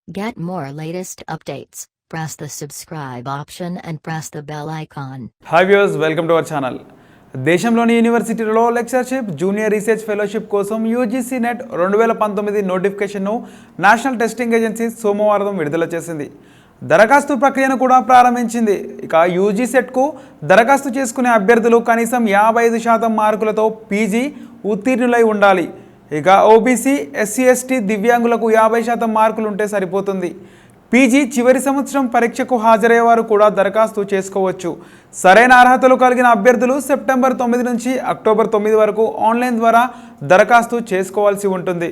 Get more latest updates. Press the subscribe option and press the bell icon. Hi viewers, welcome to our channel. దేశంలోని యూనివర్సిటీలలో lectureship junior research fellowship కోసం UGC net 2019 నోటిఫికేషన్ను national testing agency సోమవారం విడుదల చేసింది. దరఖాస్తు ప్రక్రియను కూడా ప్రారంభించింది. ఇక యూజీ సెట్కు దరఖాస్తు చేసుకునే అభ్యర్థులు కనీసం 55% మార్కులతో పీజీ ఉత్తీర్ణులై ఉండాలి. ఇక ఓబీసీ, ఎస్సీ, ఎస్టీ, దివ్యాంగులకు 50% మార్కులు ఉంటే సరిపోతుంది. పీజీ చివరి సంవత్సరం పరీక్షకు హాజరయ్యేవారు కూడా దరఖాస్తు చేసుకోవచ్చు. సరైన అర్హతలు కలిగిన అభ్యర్థులు సెప్టెంబర్ 9 నుంచి అక్టోబర్ 9 వరకు ఆన్లైన్ ద్వారా దరఖాస్తు చేసుకోవాల్సి ఉంటుంది.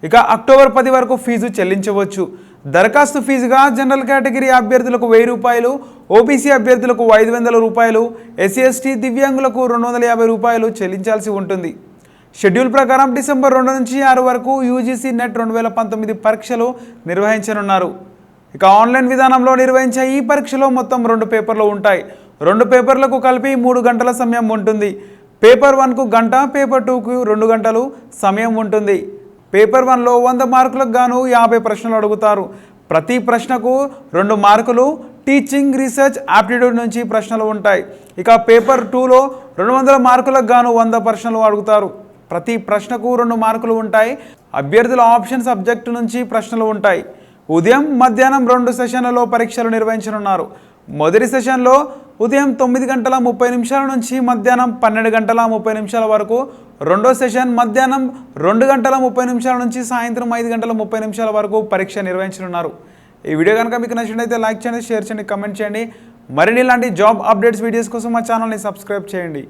ఇక అక్టోబర్ 10 వరకు ఫీజు చెల్లించవచ్చు. దరఖాస్తు ఫీజుగా జనరల్ కేటగిరీ అభ్యర్థులకు 1000 రూపాయలు, ఓబీసీ అభ్యర్థులకు 500 రూపాయలు, ఎస్సీ, ఎస్టీ, దివ్యాంగులకు 250 రూపాయలు చెల్లించాల్సి ఉంటుంది. షెడ్యూల్ ప్రకారం డిసెంబర్ 2 నుంచి 6 వరకు యూజీసీ నెట్ 2019 పరీక్షలు నిర్వహించనున్నారు. ఇక ఆన్లైన్ విధానంలో నిర్వహించే ఈ పరీక్షలో మొత్తం 2 పేపర్లు ఉంటాయి. 2 పేపర్లకు కలిపి 3 గంటల సమయం ఉంటుంది. పేపర్ 1కు గంట, పేపర్ 2కు 2 గంటలు సమయం ఉంటుంది. పేపర్ 1లో 100 మార్కులకు గాను 50 ప్రశ్నలు అడుగుతారు. ప్రతి ప్రశ్నకు 2 మార్కులు టీచింగ్, రీసెర్చ్, ఆప్టిట్యూడ్ నుంచి ప్రశ్నలు ఉంటాయి. ఇక పేపర్ 2లో 200 మార్కులకు గాను 100 ప్రశ్నలు అడుగుతారు. ప్రతి ప్రశ్నకు 2 మార్కులు ఉంటాయి. అభ్యర్థుల ఆప్షన్ సబ్జెక్టు నుంచి ప్రశ్నలు ఉంటాయి. ఉదయం, మధ్యాహ్నం 2 సెషన్లలో పరీక్షలు నిర్వహించనున్నారు. మొదటి సెషన్లో ఉదయం 9:30 నుంచి మధ్యాహ్నం 12:30 వరకు, రెండో సెషన్ మధ్యాహ్నం 2:30 నుంచి సాయంత్రం 5:30 వరకు పరీక్ష నిర్వహించనున్నారు. ఈ వీడియో కనుక మీకు నచ్చినట్లయితే లైక్ చేయండి, షేర్ చేయండి, కమెంట్ చేయండి. మరిన్ని ఇలాంటి జాబ్ అప్డేట్స్ వీడియోస్ కోసం మా ఛానల్ని సబ్స్క్రైబ్ చేయండి.